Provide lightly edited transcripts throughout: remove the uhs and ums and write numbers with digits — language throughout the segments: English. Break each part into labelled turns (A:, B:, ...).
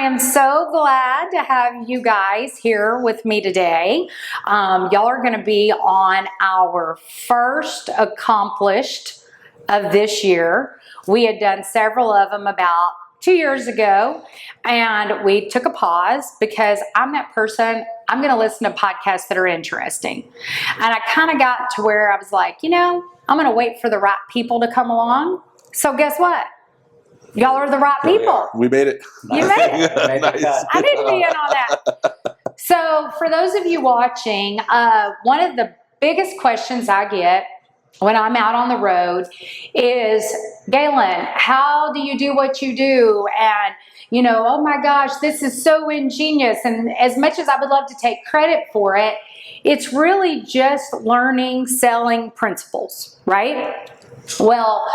A: am so glad to have you guys here with me today. Y'all are going to be on our first accomplished of this year. We had done several of them about 2 years ago, and we took a pause because I'm that person, I'm going to listen to podcasts that are interesting. And I kind of got to where I was like, I'm going to wait for the right people to come along. So guess what? Y'all are the right people.
B: We made it.
A: You made it.
B: Nice.
A: I didn't be in on that. So for those of you watching, one of the biggest questions I get when I'm out on the road is, Gaylan, how do you do what you do? And, oh my gosh, this is so ingenious. And as much as I would love to take credit for it, it's really just learning selling principles, right? Well,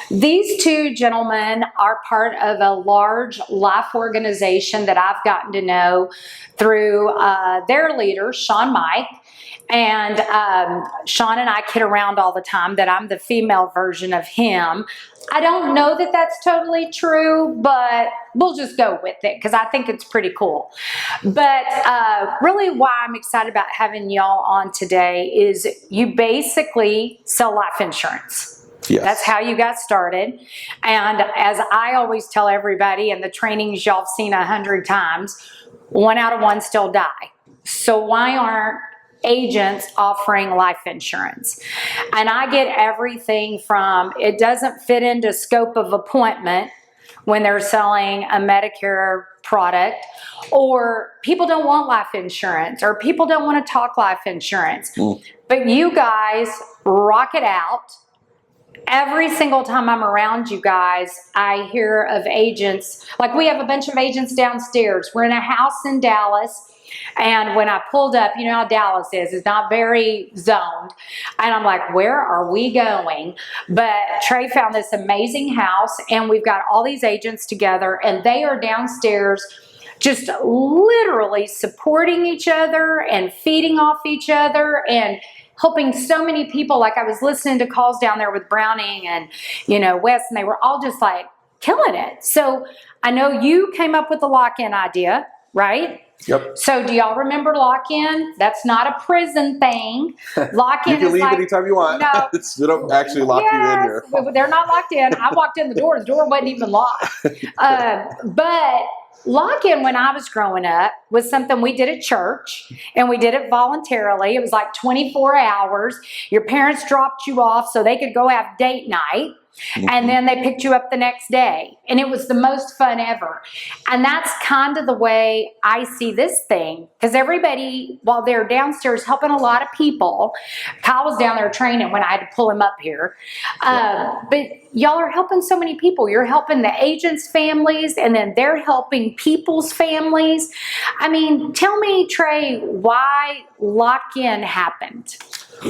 A: these two gentlemen are part of a large life organization that I've gotten to know through their leader, Sean Mike. And Sean and I kid around all the time that I'm the female version of him. I don't know that that's totally true, but we'll just go with it because I think it's pretty cool. But really why I'm excited about having y'all on today is you basically sell life insurance.
B: Yes.
A: That's how you got started. And as I always tell everybody, and the trainings y'all have seen 100 times, 1 out of 1 still die. So why aren't agents offering life insurance? And I get everything from, it doesn't fit into scope of appointment when they're selling a Medicare product, or people don't want life insurance, or people don't want to talk life insurance. But you guys rock it out. Every single time I'm around you guys, I hear of agents, like we have a bunch of agents downstairs. We're in a house in Dallas, and when I pulled up, you know how Dallas is, it's not very zoned. And I'm like, where are we going? But Trey found this amazing house, and we've got all these agents together, and they are downstairs just literally supporting each other and feeding off each other and helping so many people. Like I was listening to calls down there with Browning and, Wes, and they were all just like killing it. So I know you came up with the lock-in idea, right?
B: Yep.
A: So do y'all remember lock-in? That's not a prison thing. Lock-in
B: You can
A: is
B: leave
A: like,
B: anytime you want.
A: No,
B: We don't actually lock you in here.
A: They're not locked in. I walked in the door wasn't even locked. But lock-in, when I was growing up, was something we did at church, and we did it voluntarily. It was like 24 hours. Your parents dropped you off so they could go have date night, and then they picked you up the next day. And it was the most fun ever. And that's kind of the way I see this thing, because everybody, while they're downstairs helping a lot of people, Kyle was down there training when I had to pull him up here. But y'all are helping so many people. You're helping the agents' families, and then they're helping people's families. I mean, tell me, Trey, why lock-in happened.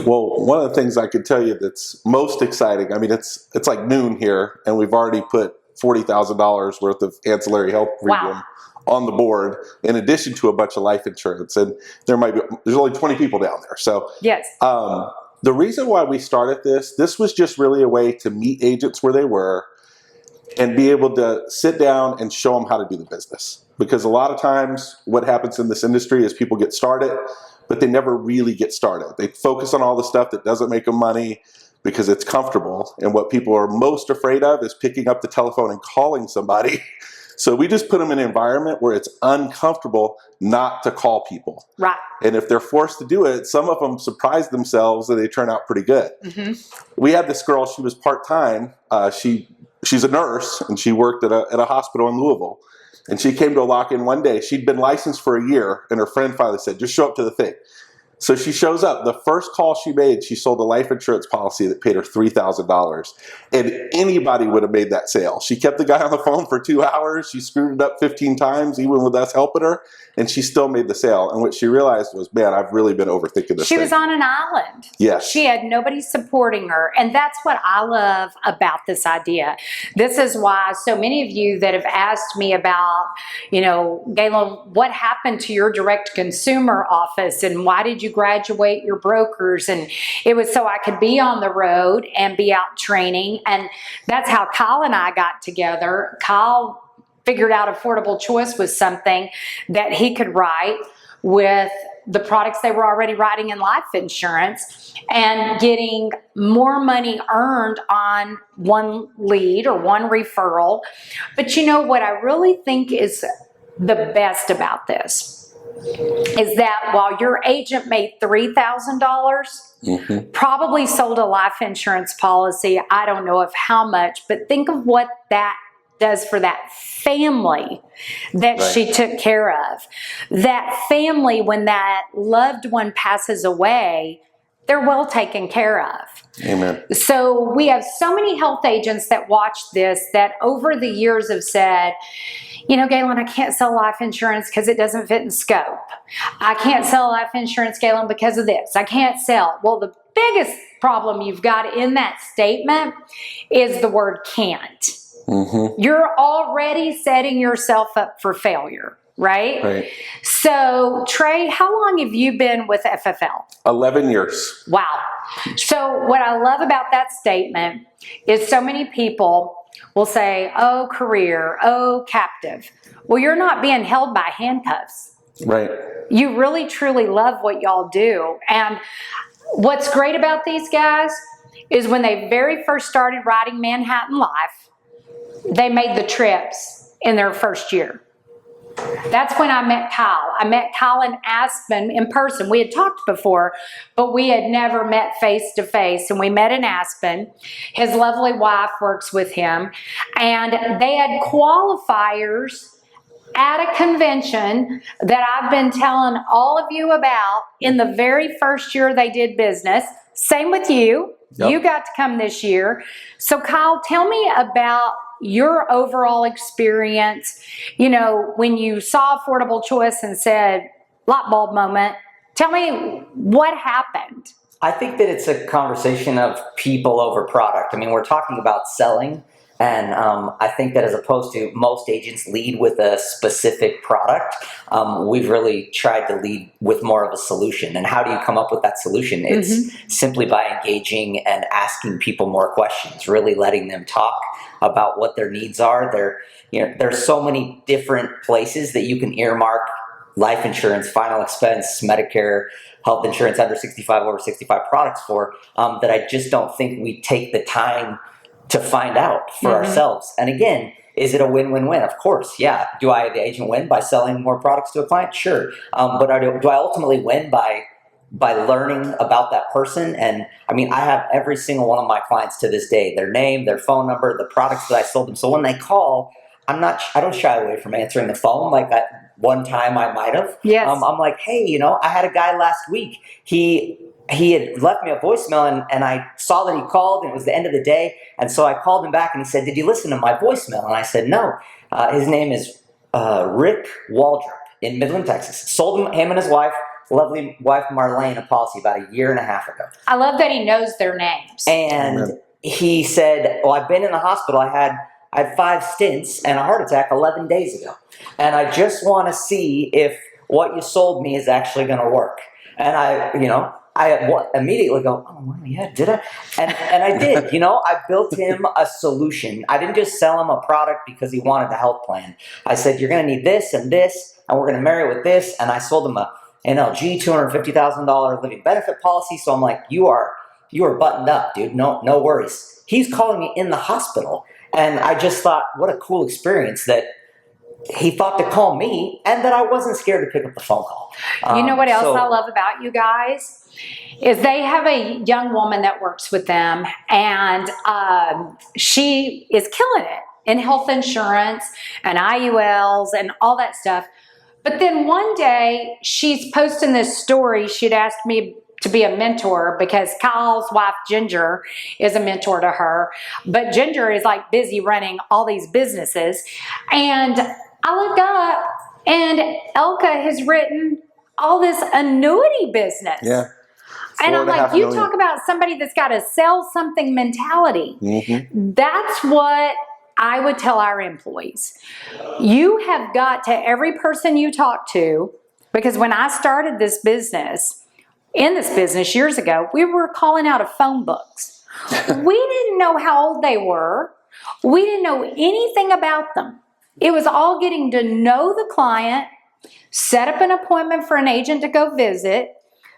B: Well, one of the things I could tell you that's most exciting, I mean, it's like noon here, and we've already put $40,000 worth of ancillary health premium on the board, in addition to a bunch of life insurance. And there's only 20 people down there. So
A: yes.
B: The reason why we started this was just really a way to meet agents where they were and be able to sit down and show them how to do the business. Because a lot of times what happens in this industry is people get started, but they never really get started. They focus on all the stuff that doesn't make them money because it's comfortable. And what people are most afraid of is picking up the telephone and calling somebody. So we just put them in an environment where it's uncomfortable not to call people.
A: Right.
B: And if they're forced to do it, some of them surprise themselves and they turn out pretty good. We had this girl, she was part-time. She's a nurse, and she worked at a hospital in Louisville. And she came to a lock-in one day. She'd been licensed for a year, and her friend finally said, just show up to the thing. So she shows up. The first call she made, she sold a life insurance policy that paid her $3,000. And anybody would have made that sale. She kept the guy on the phone for 2 hours. She screwed it up 15 times, even with us helping her. And she still made the sale. And what she realized was, man, I've really been overthinking this
A: She
B: thing.
A: was on an island.
B: Yes.
A: She had nobody supporting her. And that's what I love about this idea. This is why so many of you that have asked me about, Gaylan, what happened to your direct consumer office, and why did you graduate your brokers? And it was so I could be on the road and be out training. And that's how Kyle and I got together. Kyle figured out affordable choice was something that he could write with the products they were already writing in life insurance and getting more money earned on one lead or one referral. But you know what I really think is the best about this is that while your agent made $3,000, probably sold a life insurance policy, I don't know of how much, but think of what that does for that family that she took care of. That family, when that loved one passes away, they're well taken care of.
B: Amen.
A: So we have so many health agents that watch this that over the years have said, you know, Gaylan, I can't sell life insurance because it doesn't fit in scope. I can't sell life insurance, Gaylan, because of this. I can't sell. Well, the biggest problem you've got in that statement is the word can't. You're already setting yourself up for failure, right? So, Trey, how long have you been with FFL?
B: 11 years.
A: Wow. So what I love about that statement is so many people will say, oh, career, oh, captive. Well, you're not being held by handcuffs.
B: Right.
A: You really, truly love what y'all do. And what's great about these guys is when they very first started writing Manhattan Life, they made the trips in their first year. That's when I met Kyle. I met Kyle in Aspen in person. We had talked before, but we had never met face to face. And we met in Aspen. His lovely wife works with him. And they had qualifiers at a convention that I've been telling all of you about in the very first year they did business. Same with you. You got to come this year. So Kyle, tell me about your overall experience, you know, when you saw Affordable Choice and said, light bulb moment, tell me what happened.
C: I think that it's a conversation of people over product. I mean, we're talking about selling, and I think that as opposed to most agents lead with a specific product, we've really tried to lead with more of a solution. And how do you come up with that solution? It's simply by engaging and asking people more questions, really letting them talk about what their needs are. There's so many different places that you can earmark life insurance, final expense, Medicare, health insurance under 65, over 65 products for, that I just don't think we take the time to find out for ourselves. And again, is it a win-win-win? Of course, yeah. Do I, the agent, win by selling more products to a client? Sure. But do I ultimately win by learning about that person? And I mean, I have every single one of my clients to this day, their name, their phone number, the products that I sold them. So when they call, I don't shy away from answering the phone like one time I might have.
A: Yes.
C: I'm like, hey, you know, I had a guy last week. He had left me a voicemail and I saw that he called and it was the end of the day. And so I called him back and he said, did you listen to my voicemail? And I said, no. His name is Rick Waldrop in Midland, Texas. Sold him and his wife, lovely wife Marlene, a policy about a year and a half ago.
A: I love that he knows their names.
C: And he said, well, I've been in the hospital. I had 5 stints and a heart attack 11 days ago. And I just want to see if what you sold me is actually going to work. And I immediately go, oh, well, yeah, did I? And I did. You know, I built him a solution. I didn't just sell him a product because he wanted a health plan. I said, you're going to need this, and we're going to marry it with this. And I sold him a NLG $250,000 living benefit policy. So I'm like, you are buttoned up, dude. No worries. He's calling me in the hospital. And I just thought, what a cool experience that he thought to call me and that I wasn't scared to pick up the phone call.
A: You know what else I love about you guys is they have a young woman that works with them, and she is killing it in health insurance and IULs and all that stuff. But then one day she's posting this story. She'd asked me to be a mentor because Kyle's wife, Ginger, is a mentor to her. But Ginger is like busy running all these businesses. And I look up and Elka has written all this annuity business.
B: Yeah.
A: And I'm like, you talk about somebody that's got a sell something mentality. That's what I would tell our employees. You have got to, every person you talk to, because when I started this business, years ago, we were calling out of phone books. We didn't know how old they were. We didn't know anything about them. It was all getting to know the client, set up an appointment for an agent to go visit.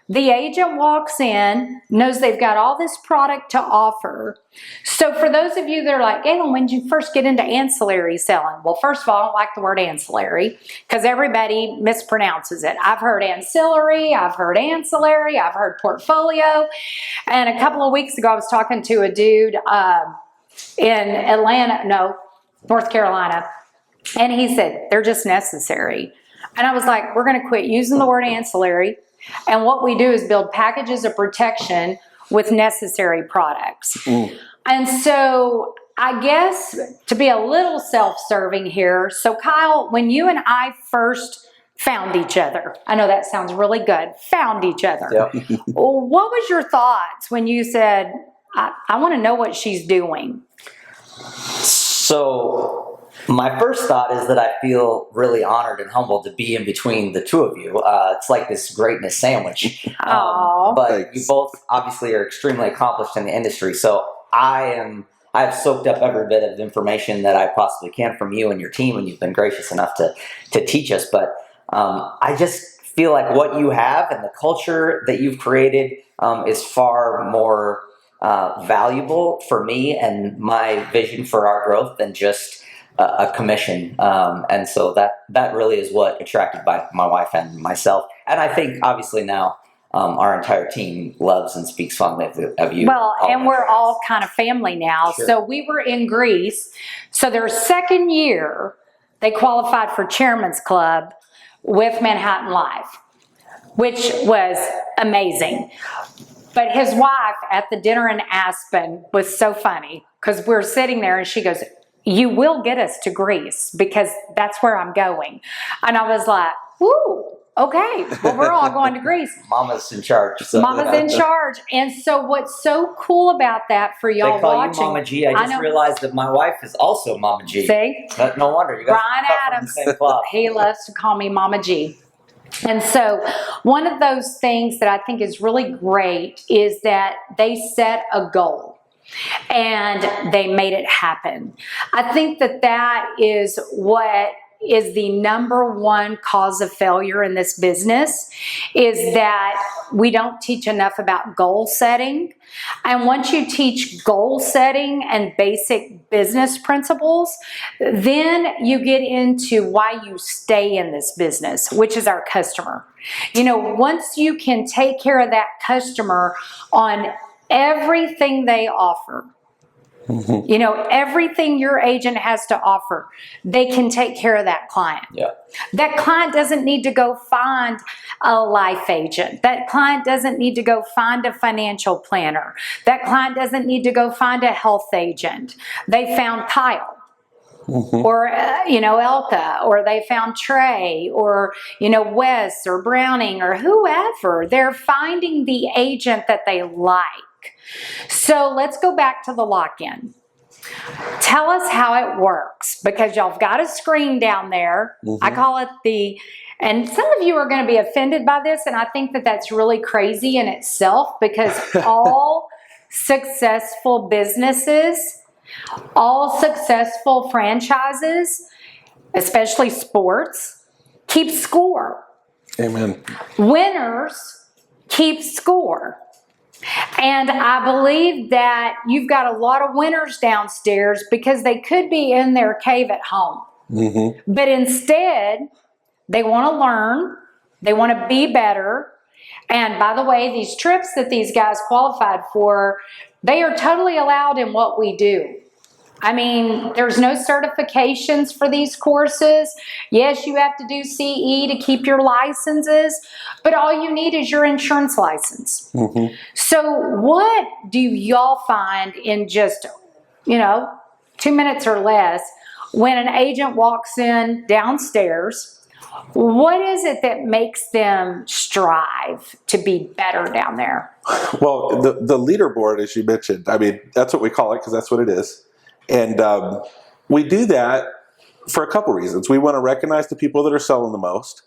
A: The agent walks in, knows they've got all this product to offer. So for those of you that are like, Gaylan, when did you first get into ancillary selling? Well, first of all, I don't like the word ancillary because everybody mispronounces it. I've heard ancillary, I've heard ancillary, I've heard portfolio. And a couple of weeks ago, I was talking to a dude in North Carolina, and he said, they're just necessary. And I was like, we're going to quit using the word ancillary. And what we do is build packages of protection with necessary products. And so I guess to be a little self-serving here, so Kyle, when you and I first found each other, I know that sounds really good, found each other.
C: Yep.
A: What was your thoughts when you said, I want to know what she's doing?
C: So my first thought is that I feel really honored and humbled to be in between the two of you. It's like this greatness sandwich. But
B: Thanks.
C: you both obviously are extremely accomplished in the industry. So I have soaked up every bit of information that I possibly can from you and your team, and you've been gracious enough to teach us. But I just feel like what you have and the culture that you've created is far more valuable for me and my vision for our growth than just a commission. And so that really is what attracted by my wife and myself. And I think obviously now our entire team loves and speaks fondly of you.
A: Well, and we're all kind of family now.
C: Sure.
A: So we were in Greece. So their second year, they qualified for Chairman's Club with Manhattan Life, which was amazing. But his wife at the dinner in Aspen was so funny because we're sitting there and she goes, you will get us to Greece because that's where I'm going. And I was like, woo, okay. Well, we're all going to Greece.
C: Mama's in charge. So.
A: Mama's in charge. And so what's so cool about that for y'all
C: They call
A: watching.
C: you Mama G. I just realized that my wife is also Mama G.
A: See?
C: No wonder. You guys
A: Brian
C: are cut from the
A: Adams,
C: same cloth.
A: he loves to call me Mama G. And so one of those things that I think is really great is that they set a goal and they made it happen. I think that is what is the number one cause of failure in this business, is that we don't teach enough about goal setting. And once you teach goal setting and basic business principles, then you get into why you stay in this business, which is our customer. You know, once you can take care of that customer on everything they offer, you know, everything your agent has to offer, they can take care of that client.
C: Yeah.
A: That client doesn't need to go find a life agent. That client doesn't need to go find a financial planner. That client doesn't need to go find a health agent. They found Kyle. Or, Elka, or they found Trey, or, Wes or Browning or whoever. They're finding the agent that they like. So let's go back to the lock-in. Tell us how it works, because y'all have got a screen down there. I call it and some of you are going to be offended by this, and I think that that's really crazy in itself, because all successful businesses, all successful franchises, especially sports, keep score.
B: Amen.
A: Winners keep score. And I believe that you've got a lot of winners downstairs because they could be in their cave at home. But instead, they want to learn, they want to be better. And by the way, these trips that these guys qualified for, they are totally allowed in what we do. I mean, there's no certifications for these courses. Yes, you have to do CE to keep your licenses, but all you need is your insurance license. So what do y'all find in just, 2 minutes or less when an agent walks in downstairs? What is it that makes them strive to be better down there?
B: Well, the leaderboard, as you mentioned, I mean, that's what we call it because that's what it is. And we do that for a couple reasons. We want to recognize the people that are selling the most.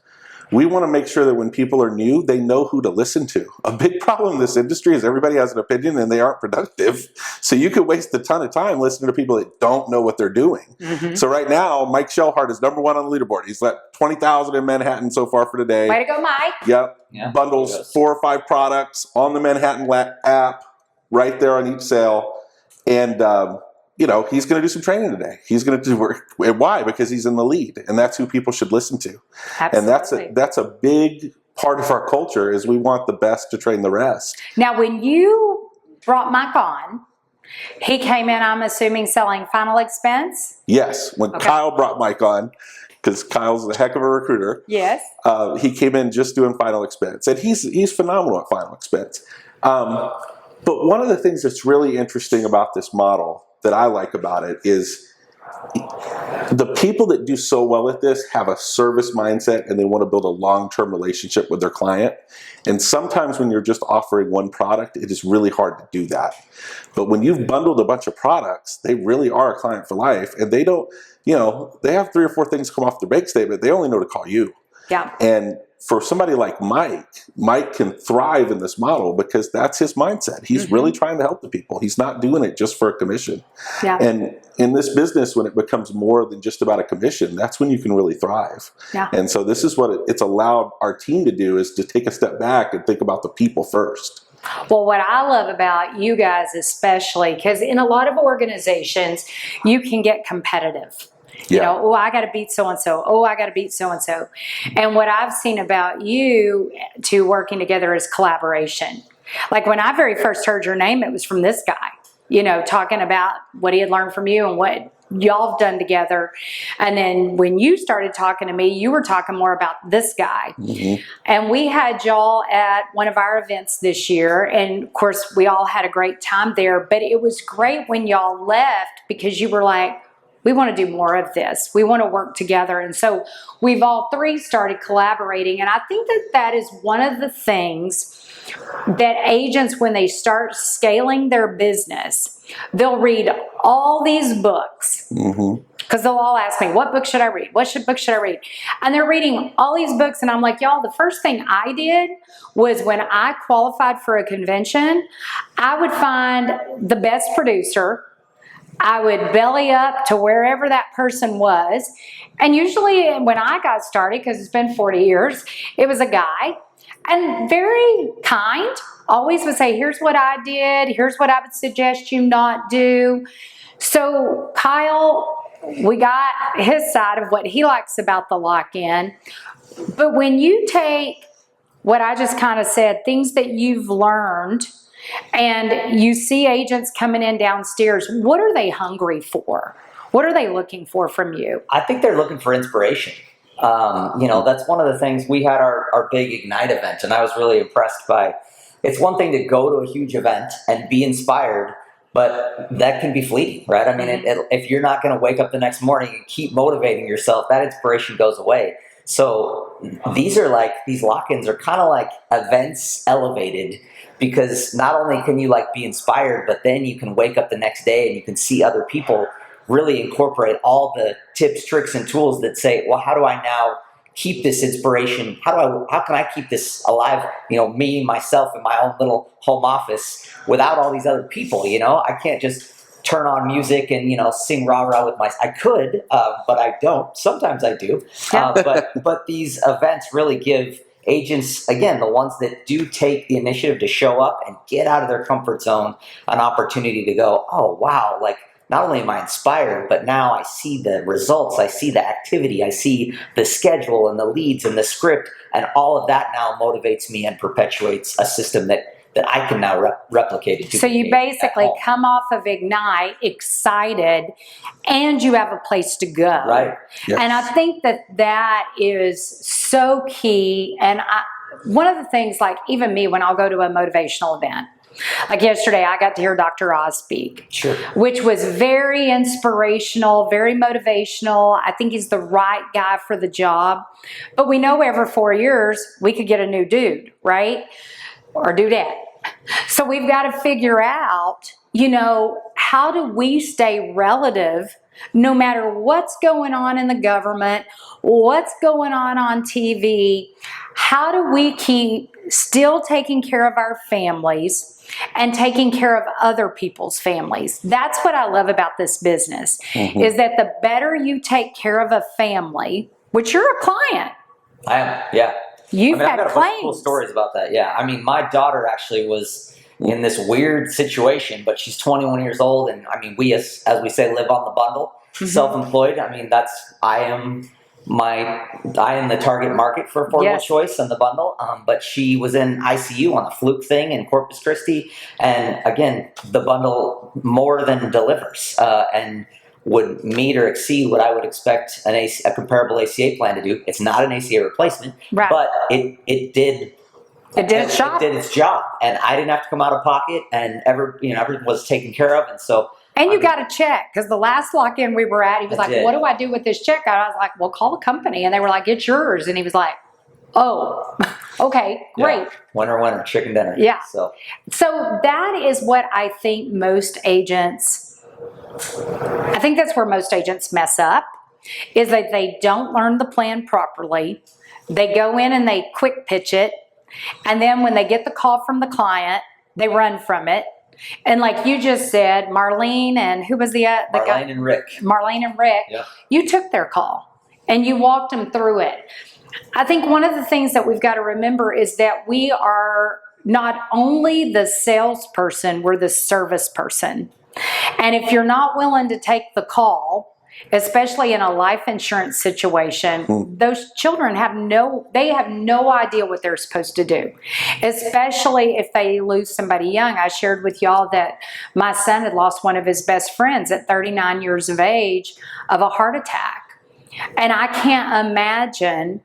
B: We want to make sure that when people are new, they know who to listen to. A big problem in this industry is everybody has an opinion and they aren't productive. So you could waste a ton of time listening to people that don't know what they're doing. So right now, Mike Shellhart is #1 on the leaderboard. He's at 20,000 in Manhattan so far for today.
A: Way to go, Mike.
B: Yep.
C: Yeah,
B: Bundles 4 or 5 products on the Manhattan app right there on each sale. And, he's going to do some training today. He's going to do work. Why? Because he's in the lead, and that's who people should listen to.
A: Absolutely.
B: And that's a big part of our culture is we want the best to train the rest.
A: Now, when you brought Mike on, he came in, I'm assuming, selling final expense?
B: Yes. When Kyle brought Mike on, because Kyle's a heck of a recruiter.
A: Yes.
B: He came in just doing final expense, and he's phenomenal at final expense. But one of the things that's really interesting about this model that I like about it is the people that do so well at this have a service mindset and they want to build a long-term relationship with their client. And sometimes when you're just offering one product, it is really hard to do that. But when you've bundled a bunch of products, they really are a client for life, and they don't, they have 3 or 4 things come off their bank statement. They only know to call you.
A: Yeah.
B: And for somebody like Mike can thrive in this model because that's his mindset. He's really trying to help the people. He's not doing it just for a commission.
A: Yeah.
B: And in this business, when it becomes more than just about a commission, that's when you can really thrive.
A: Yeah.
B: And so this is what it's allowed our team to do, is to take a step back and think about the people first.
A: Well, what I love about you guys especially, because in a lot of organizations, you can get competitive. Oh, I got to beat so-and-so. Oh, I got to beat so-and-so. And what I've seen about you two working together is collaboration. Like when I very first heard your name, it was from this guy, talking about what he had learned from you and what y'all have done together. And then when you started talking to me, you were talking more about this guy. And we had y'all at one of our events this year. And of course, we all had a great time there. But it was great when y'all left because you were like, we want to do more of this. We want to work together. And so we've all 3 started collaborating. And I think that is one of the things that agents, when they start scaling their business, they'll read all these books. Because they'll all ask me, what book should I read? What book should I read? And they're reading all these books. And I'm like, y'all, the first thing I did was when I qualified for a convention, I would find the best producer. I would belly up to wherever that person was. And usually when I got started, because it's been 40 years, it was a guy. And very kind, always would say, here's what I did. Here's what I would suggest you not do. So Kyle, we got his side of what he likes about the lock-in. But when you take what I just kind of said, things that you've learned, and you see agents coming in downstairs, what are they hungry for? What are they looking for from you?
C: I think they're looking for inspiration. That's one of the things. We had our big Ignite event, and I was really impressed by. It's one thing to go to a huge event and be inspired, but that can be fleeting, right? I mean, if you're not going to wake up the next morning and keep motivating yourself, that inspiration goes away. So these lock-ins are kind of like events elevated, because not only can you be inspired, but then you can wake up the next day and you can see other people really incorporate all the tips, tricks, and tools that say, well, how do I now keep this inspiration? How can I keep this alive? Me, myself, in my own little home office without all these other people. I can't just turn on music and sing rah-rah with I could, but I don't. Sometimes I do. But these events really give agents, again, the ones that do take the initiative to show up and get out of their comfort zone, an opportunity to go, oh, wow, not only am I inspired, but now I see the results, I see the activity, I see the schedule and the leads and the script, and all of that now motivates me and perpetuates a system that I can now replicate it.
A: So you basically come off of Ignite excited, and you have a place to go.
C: Right.
B: Yes.
A: And I think that is so key. And one of the things, even me, when I'll go to a motivational event, like yesterday, I got to hear Dr. Oz speak,
C: sure,
A: which was very inspirational, very motivational. I think he's the right guy for the job. But we know every 4 years, we could get a new dude, right? Or dudette. So we've got to figure out, how do we stay relative no matter what's going on in the government, what's going on TV? How do we keep still taking care of our families and taking care of other people's families? That's what I love about this business, is that the better you take care of a family, which you're a client.
C: I am, yeah.
A: You've
C: I've
A: had
C: got a bunch of
A: claims.
C: cool stories about that. Yeah, I mean, my daughter actually was in this weird situation, but she's 21 years old, and I mean, we as we say, live on the bundle, self-employed. I mean, I am the target market for affordable choice and the bundle. But she was in ICU on the fluke thing in Corpus Christi, and again, the bundle more than delivers, and would meet or exceed what I would expect a comparable ACA plan to do. It's not an ACA replacement, but it did.
A: It did its job.
C: It did its job, and I didn't have to come out of pocket, and everything was taken care of, and so.
A: And you got a check, because the last lock-in we were at, he was like, "What do I do with this check?" I was like, "Well, call the company," and they were like, "It's yours," and he was like, "Oh, okay, great."
C: Yeah. Winner, chicken dinner.
A: Yeah.
C: So
A: that is what I think most agents. I think that's where most agents mess up, is that they don't learn the plan properly. They go in and they quick pitch it. And then when they get the call from the client, they run from it. And like you just said, Marlene and who was the guy?
C: Marlene and Rick.
A: Marlene and Rick.
C: Yep.
A: You took their call and you walked them through it. I think one of the things that we've got to remember is that we are not only the salesperson, we're the service person. And if you're not willing to take the call, especially in a life insurance situation, those children have no idea what they're supposed to do, especially if they lose somebody young. I shared with y'all that my son had lost one of his best friends at 39 years of age of a heart attack. And I can't imagine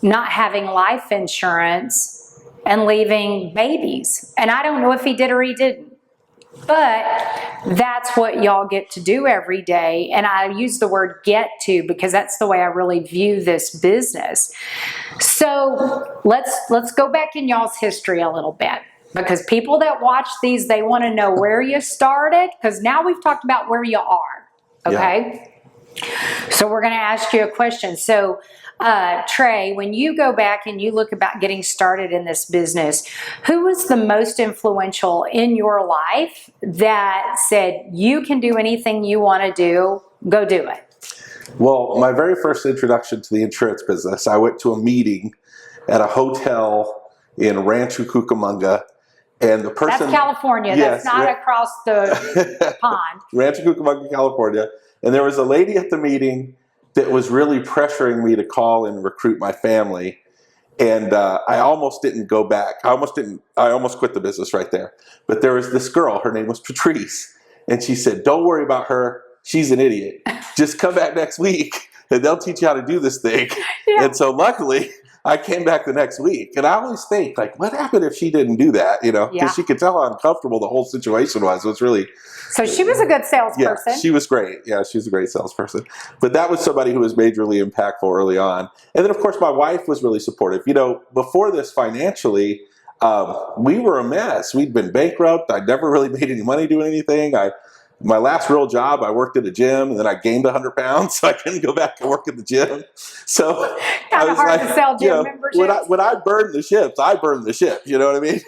A: not having life insurance and leaving babies. And I don't know if he did or he didn't. But that's what y'all get to do every day. And I use the word get to because that's the way I really view this business. So let's go back in y'all's history a little bit, because people that watch these, they want to know where you started, because now we've talked about where you are. Okay. Yeah. So we're going to ask you a question. So Trey, when you go back and you look about getting started in this business, who was the most influential in your life that said, you can do anything you want to do, go do it?
B: Well, my very first introduction to the insurance business, I went to a meeting at a hotel in Rancho Cucamonga, and the person—
A: That's California.
B: Yes,
A: that's not across the pond.
B: Rancho Cucamonga, California. And there was a lady at the meeting that was really pressuring me to call and recruit my family. And I almost didn't go back. I almost quit the business right there. But there was this girl, her name was Patrice. And she said, "Don't worry about her. She's an idiot. Just come back next week and they'll teach you how to do this thing." Yeah. And so luckily I came back the next week. And I always think, like, what happened if she didn't do that? Because she could tell how uncomfortable the whole situation was. It was really—
A: So she was a good salesperson.
B: Yeah, she was great. Yeah, she was a great salesperson. But that was somebody who was majorly impactful early on. And then, of course, my wife was really supportive. Before this financially, we were a mess. We'd been bankrupt. I'd never really made any money doing anything. My last real job, I worked at a gym, and then I gained 100 pounds, so I couldn't go back and work at the gym. So
A: kind of hard to sell gym memberships.
B: When I burned the ships, I burned the ship. You know what I mean?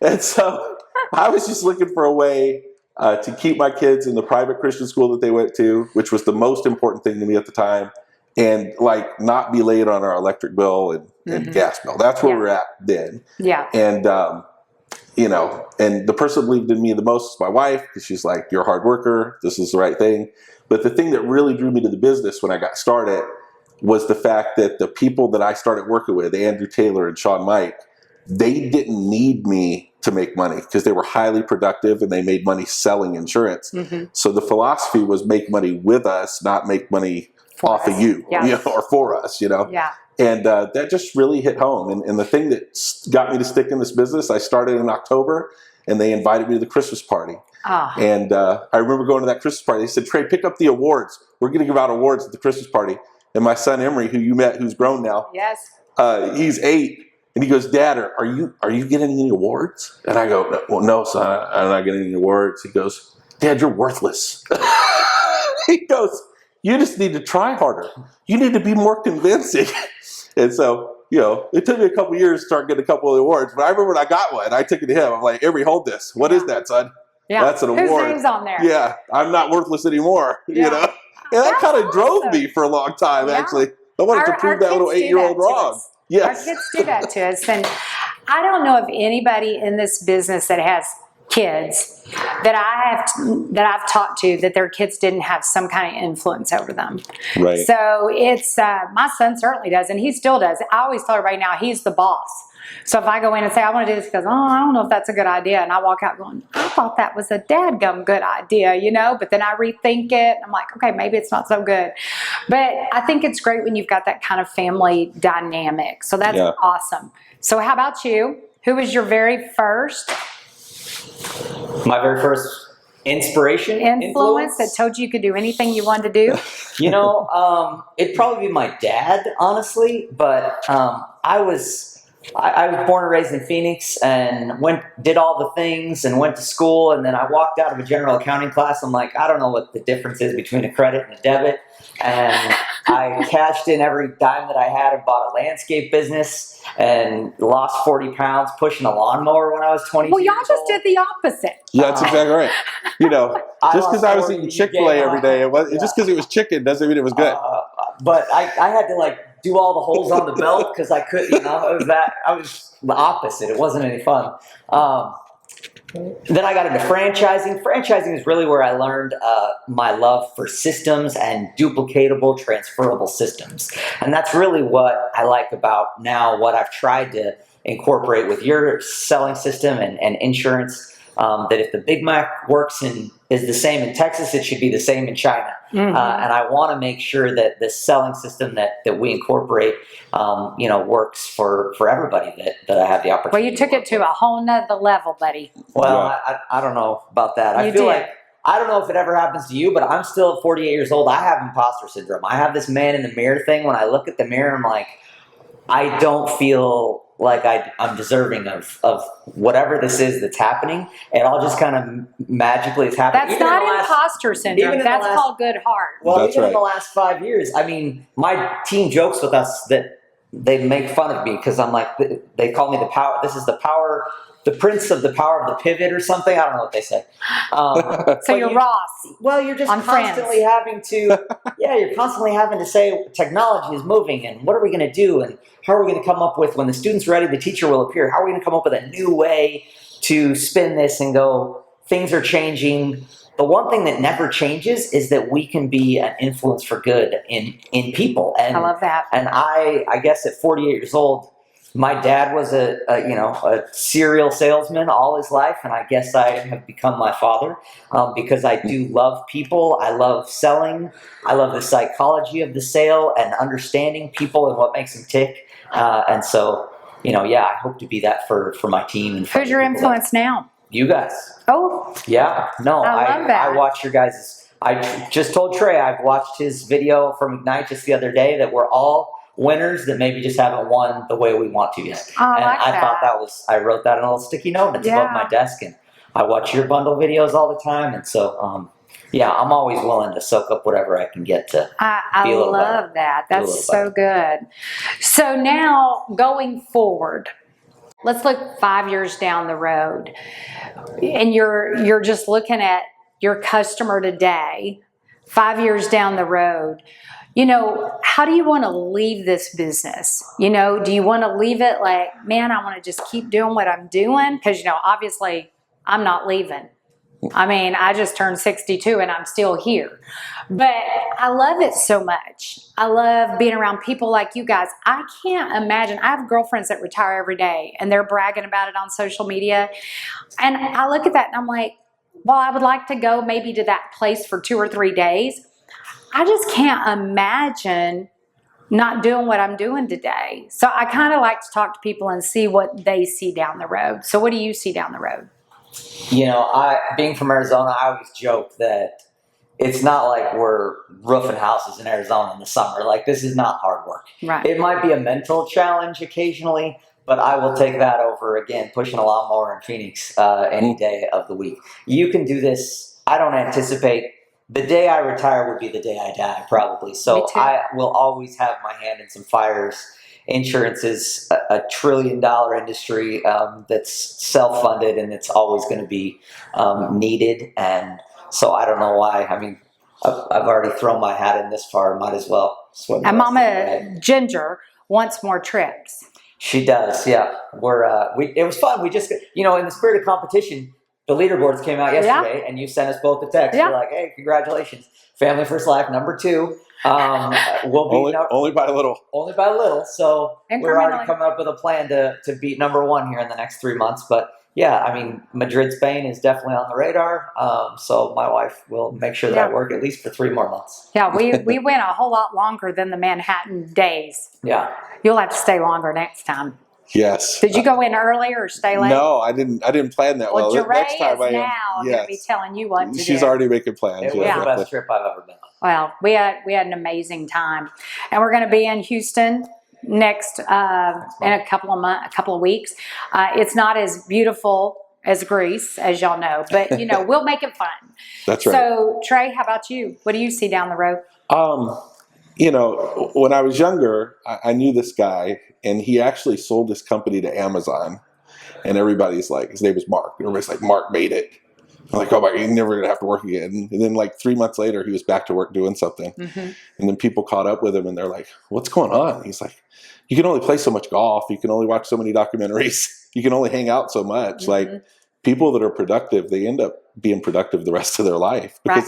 B: And so I was just looking for a way to keep my kids in the private Christian school that they went to, which was the most important thing to me at the time, and not be late on our electric bill and gas bill. That's where we're at then. Yeah. And and the person that believed in me the most is my wife, because she's like, "You're a hard worker. This is the right thing." But the thing that really drew me to the business when I got started was the fact that the people that I started working with, Andrew Taylor and Sean Mike, they didn't need me to make money because they were highly productive and they made money selling insurance. So the philosophy was make money with us, not make money off of you, or for us, Yeah. And that just really hit home. And the thing that got me to stick in this business, I started in October, and they invited me to the Christmas party. And I remember going to that Christmas party. They said, "Trey, pick up the awards. We're going to give out awards at the Christmas party." And my son Emery, who you met, who's grown now, he's 8. And he goes, "Dad, are you getting any awards?" And I go, "Well, no, son, I'm not getting any awards." He goes, Dad, you're worthless. He goes, you just need to try harder. You need to be more convincing. And so, it took me a couple years to start getting a couple of awards, but I remember when I got one, I took it to him. I'm like, Avery, hold this. What is that, son?
A: Yeah.
B: That's an
A: Whose
B: award.
A: name's on there?
B: Yeah, I'm not worthless anymore, And that
A: That's
B: kind of drove
A: awesome.
B: me for a long time,
A: Yeah.
B: actually. I wanted to prove that little
A: kids do
B: 8-year-old
A: that to
B: wrong.
A: us.
B: Yes.
A: Our kids do that to us. And I don't know of anybody in this business that has kids that I've talked to that their kids didn't have some kind of influence over them.
B: Right.
A: So it's my son certainly does, and he still does. I always tell everybody now he's the boss. So if I go in and say I want to do this, he goes, oh, I don't know if that's a good idea, and I walk out going, I thought that was a dadgum good idea, But then I rethink it. And I'm like, okay, maybe it's not so good. But I think it's great when you've got that kind of family dynamic. So that's awesome. So how about you? Who was your very first
C: My very first inspiration,
A: influence that told you could do anything you wanted to do?
C: It'd probably be my dad, honestly. But I was born and raised in Phoenix and did all the things and went to school. And then I walked out of a general accounting class. I'm like, I don't know what the difference is between a credit and a debit. And I cashed in every dime that I had and bought a landscape business and lost 40 pounds pushing a lawnmower when I was 22
A: Well, y'all
C: years
A: just
C: old.
A: did the opposite.
B: Yeah, that's exactly right. Just because I was eating Chick-fil-A every day, just because it was chicken doesn't mean it was good.
C: But I had to do all the holes on the belt because I couldn't, it was I was the opposite. It wasn't any fun. Then I got into franchising. Franchising is really where I learned my love for systems and duplicatable, transferable systems. And that's really what I like about now what I've tried to incorporate with your selling system and insurance. That if the Big Mac works is the same in Texas, it should be the same in China. Mm-hmm. And I want to make sure that the selling system that we incorporate, works for everybody that I have the opportunity.
A: Well, you took it to a whole nother level, buddy.
C: Well, I don't know about that. I feel like, I don't know if it ever happens to you, but I'm still 48 years old. I have imposter syndrome. I have this man in the mirror thing. When I look at the mirror, I'm like, I don't feel like I'm deserving of whatever this is that's happening. It all just kind of magically is happening.
A: That's not imposter syndrome. That's called good heart.
C: Well, even in the last 5 years, I mean, my team jokes with us that they make fun of me because I'm like, they call me the power. This is the power, the prince of the power of the pivot or something. I don't know what they say.
A: So you're Ross.
C: Well, you're just constantly having to, you're constantly having to say technology is moving and what are we going to do and how are we going to come up with, when the student's ready, the teacher will appear. How are we going to come up with a new way to spin this and go, things are changing. The one thing that never changes is that we can be an influence for good in people. And I
A: love that.
C: And I guess at 48 years old, my dad was a serial salesman all his life, and I guess I have become my father because I do love people. I love selling. I love the psychology of the sale and understanding people and what makes them tick. And so, I hope to be that for my team. And
A: who's your influence now?
C: You guys.
A: Oh.
C: Yeah. No,
A: I love that.
C: I watch your guys'. I just told Trey I've watched his video from Ignite just the other day that we're all winners that maybe just haven't won the way we want to yet.
A: Oh, I
C: thought I wrote that on a little sticky note and it's above my desk, and I watch your bundle videos all the time, and so I'm always willing to soak up whatever I can get to.
A: I love that. That's so good. So now going forward, let's look 5 years down the road, and you're just looking at your customer today, 5 years down the road. How do you want to leave this business? Do you want to leave it like, man, I want to just keep doing what I'm doing? Because, obviously I'm not leaving. I mean, I just turned 62 and I'm still here. But I love it so much. I love being around people like you guys. I can't imagine. I have girlfriends that retire every day and they're bragging about it on social media. And I look at that and I'm like, well, I would like to go maybe to that place for 2 or 3 days. I just can't imagine not doing what I'm doing today. So I kind of like to talk to people and see what they see down the road. So what do you see down the road?
C: Being from Arizona, I always joke that it's not like we're roofing houses in Arizona in the summer. Like, this is not hard work.
A: Right.
C: It might be a mental challenge occasionally, but I will take that over, again, pushing a lawnmower in Phoenix any day of the week. You can do this I don't anticipate the day I retire would be the day I die, probably.
A: Me
C: So
A: too.
C: I will always have my hand in some fires. Insurance is a $1 trillion industry that's self-funded, and it's always going to be needed. And so I don't know why. I mean, I've already thrown my hat in this far. Might as well swim the
A: And
C: rest of the
A: Mama
C: way.
A: Ginger wants more trips.
C: She does, yeah. It was fun. We just, in the spirit of competition, the leaderboards came out yesterday, and you sent us both a text.
A: Yeah.
C: You're like, "Hey, congratulations, Family First Life #2. We'll be
B: only by a little.
C: only by a little." So we're already
A: Incrementally.
C: coming up with a plan to beat #1 here in the next 3 months. But yeah, I mean, Madrid, Spain is definitely on the radar. So my wife will make sure that I
A: Yeah.
C: work at least for 3 more months.
A: Yeah, we went a whole lot longer than the Manhattan days.
C: Yeah.
A: You'll have to stay longer next time.
B: Yes.
A: Did you go in early or stay late?
B: No, I didn't plan that well.
A: Well,
B: Next
A: Jeray
B: time
A: is
B: I am.
A: now going to be telling you what to
B: She's
A: do.
B: already making plans.
C: It was
A: Yeah.
C: the best trip I've ever been on.
A: Well, we had an amazing time, and we're going to be in Houston next in a couple of weeks. It's not as beautiful as Greece, as y'all know, but we'll make it fun.
B: That's right.
A: So, Trey, how about you? What do you see down the road?
B: When I was younger, I knew this guy, and he actually sold his company to Amazon. And everybody's like, his name was Mark. Everybody's like, Mark made it. I'm like, oh my, you're never gonna have to work again. And then like 3 months later, he was back to work doing something.
A: Mm-hmm.
B: And then people caught up with him, and they're like, what's going on? He's like, you can only play so much golf. You can only watch so many documentaries. You can only hang out so much.
A: Mm-hmm.
B: Like, people that are productive, they end up being productive the rest of their life, because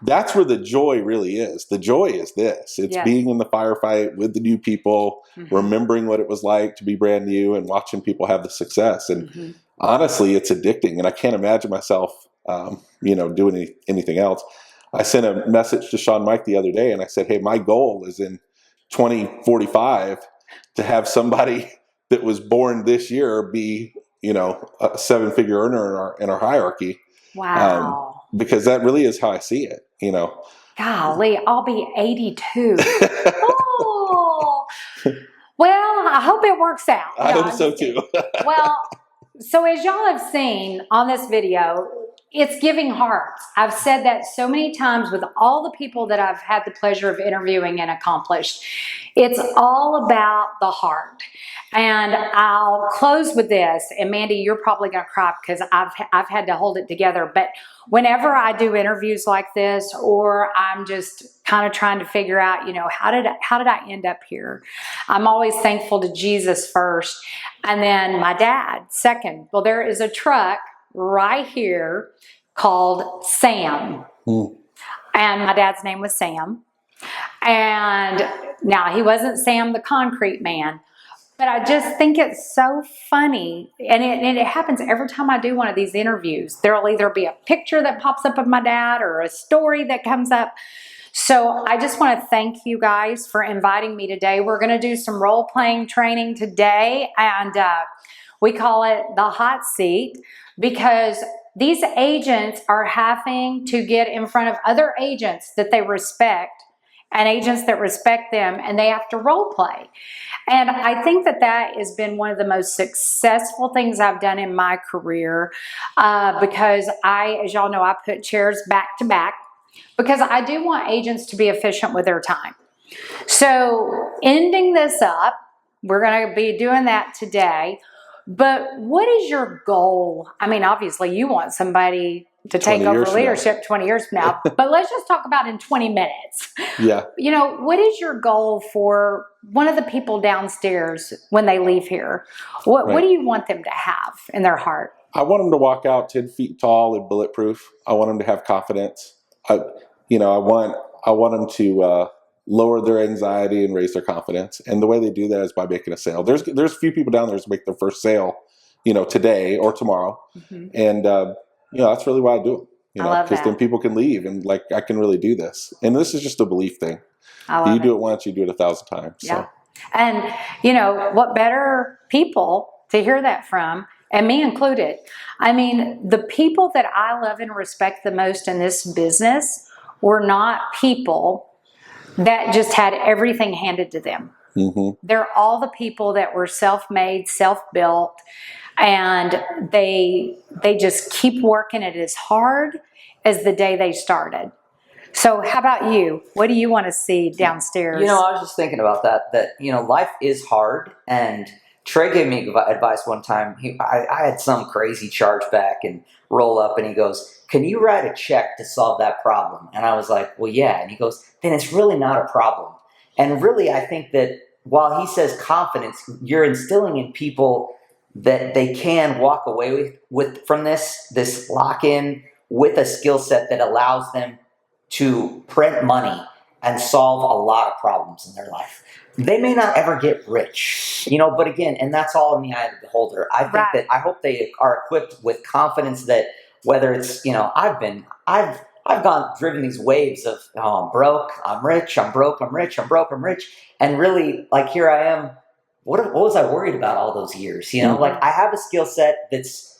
B: that's where the joy really is. The joy is this. It's being in the firefight with the new people, remembering what it was like to be brand new and watching people have the success. And honestly, it's addicting. And I can't imagine myself, doing anything else. I sent a message to Sean Mike the other day, and I said, hey, my goal is in 2045 to have somebody that was born this year be, a 7-figure earner in our hierarchy.
A: Wow.
B: Because that really is how I see it,
A: Golly, I'll be 82. Oh. Well, I hope it works out.
B: I hope so too.
A: Well, so as y'all have seen on this video, it's giving hearts. I've said that so many times with all the people that I've had the pleasure of interviewing and accomplished. It's all about the heart. And I'll close with this, and Mandy, you're probably going to cry because I've had to hold it together. But whenever I do interviews like this, or I'm just kind of trying to figure out, how did I end up here? I'm always thankful to Jesus first, and then my dad second. Well, there is a truck right here called Sam. And my dad's name was Sam. And now he wasn't Sam the concrete man, but I just think it's so funny. And it happens every time I do one of these interviews. There'll either be a picture that pops up of my dad or a story that comes up. So I just want to thank you guys for inviting me today. We're going to do some role-playing training today, and we call it the hot seat, because these agents are having to get in front of other agents that they respect and agents that respect them, and they have to role play. And I think that has been one of the most successful things I've done in my career, because as y'all know, I put chairs back to back, because I do want agents to be efficient with their time. So ending this up, we're going to be doing that today. But what is your goal? I mean, obviously you want somebody to take over leadership 20 years from now, but let's just talk about in 20 minutes.
B: Yeah.
A: What is your goal for one of the people downstairs when they leave here? What do you want them to have in their heart?
B: I want them to walk out 10 feet tall and bulletproof. I want them to have confidence. I want them to lower their anxiety and raise their confidence. And the way they do that is by making a sale. There's a few people down there who make their first sale, today or tomorrow. And, that's really why I do it, because then people can leave and like, I can really do this. And this is just a belief thing. You do it once, you do it 1,000 times.
A: Yeah.
B: So.
A: And what better people to hear that from, and me included. I mean, the people that I love and respect the most in this business were not people that just had everything handed to them. They're all the people that were self-made, self-built, and they just keep working. It is hard. as the day they started. So how about you? What do you want to see downstairs?
C: You know, I was just thinking about that, you know, life is hard. And Trey gave me advice one time. I had some crazy chargeback and roll up, and he goes, "Can you write a check to solve that problem?" And I was like, "Well, yeah." And he goes, "Then it's really not a problem." And really, I think that while he says confidence, you're instilling in people that they can walk away with from this lock-in with a skill set that allows them to print money and solve a lot of problems in their life. They may not ever get rich, you know, but again, and that's all in the eye of the beholder. I think that I hope they are equipped with confidence that whether it's, you know, I've driven these waves of, oh, I'm broke, I'm rich, I'm broke, I'm rich, I'm broke, I'm rich. And really, like, here I am. What was I worried about all those years? You know, like, I have a skill set that's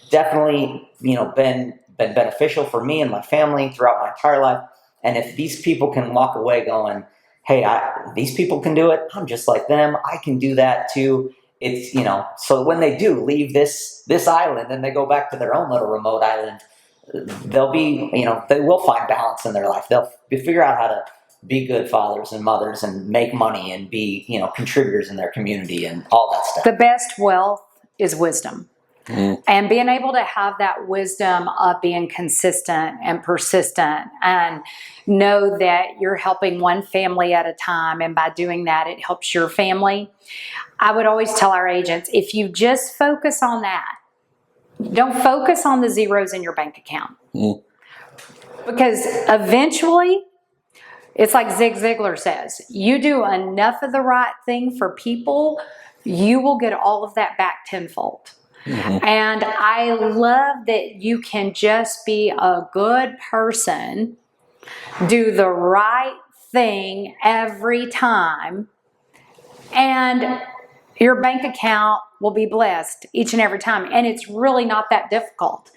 C: definitely, you know, been beneficial for me and my family throughout my entire life. And if these people can walk away going, hey, these people can do it, I'm just like them, I can do that too. It's, you know, so when they do leave this island and they go back to their own little remote island, they'll be, you know, they will find balance in their life. They'll figure out how to be good fathers and mothers and make money and be, you know, contributors in their community and all that stuff.
A: The best wealth is wisdom. And being able to have that wisdom of being consistent and persistent and know that you're helping one family at a time. And by doing that, it helps your family. I would always tell our agents, if you just focus on that, don't focus on the zeros in your bank account. Because eventually, it's like Zig Ziglar says, you do enough of the right thing for people, you will get all of that back tenfold. And I love that you can just be a good person, do the right thing every time, and your bank account will be blessed each and every time. And it's really not that difficult.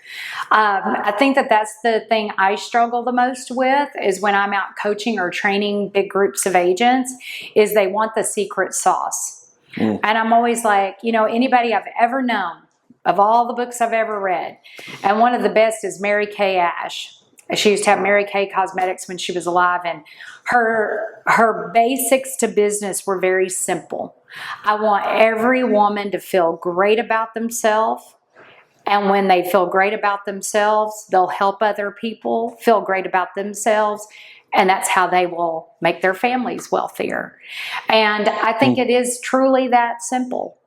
A: I think that that's the thing I struggle the most with is when I'm out coaching or training big groups of agents, is they want the secret sauce. And I'm always like, you know, anybody I've ever known, of all the books I've ever read, and one of the best is Mary Kay Ash. She used to have Mary Kay Cosmetics when she was alive, and her basics to business were very simple. I want every woman to feel great about themselves, and when they feel great about themselves, they'll help other people feel great about themselves, and that's how they will make their families wealthier. And I think it is truly that simple.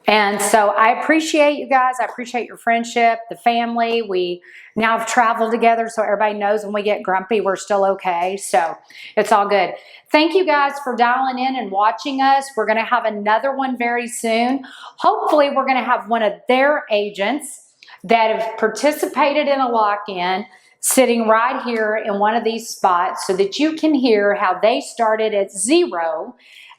A: And so I appreciate you guys. I appreciate your friendship, the family. We now have traveled together, so everybody knows when we get grumpy, we're still okay. So it's all good. Thank you guys for dialing in and watching us. We're going to have another one very soon. Hopefully, we're going to have one of their agents that have participated in a lock-in sitting right here in one of these spots so that you can hear how they started at zero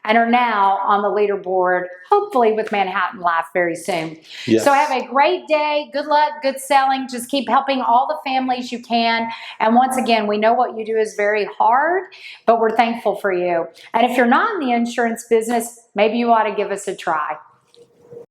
A: and are now on the leaderboard, hopefully with Manhattan Life very soon.
B: Yes.
A: So have a great day. Good luck, good selling. Just keep helping all the families you can. And once again, we know what you do is very hard, but we're thankful for you. And if you're not in the insurance business, maybe you ought to give us a try.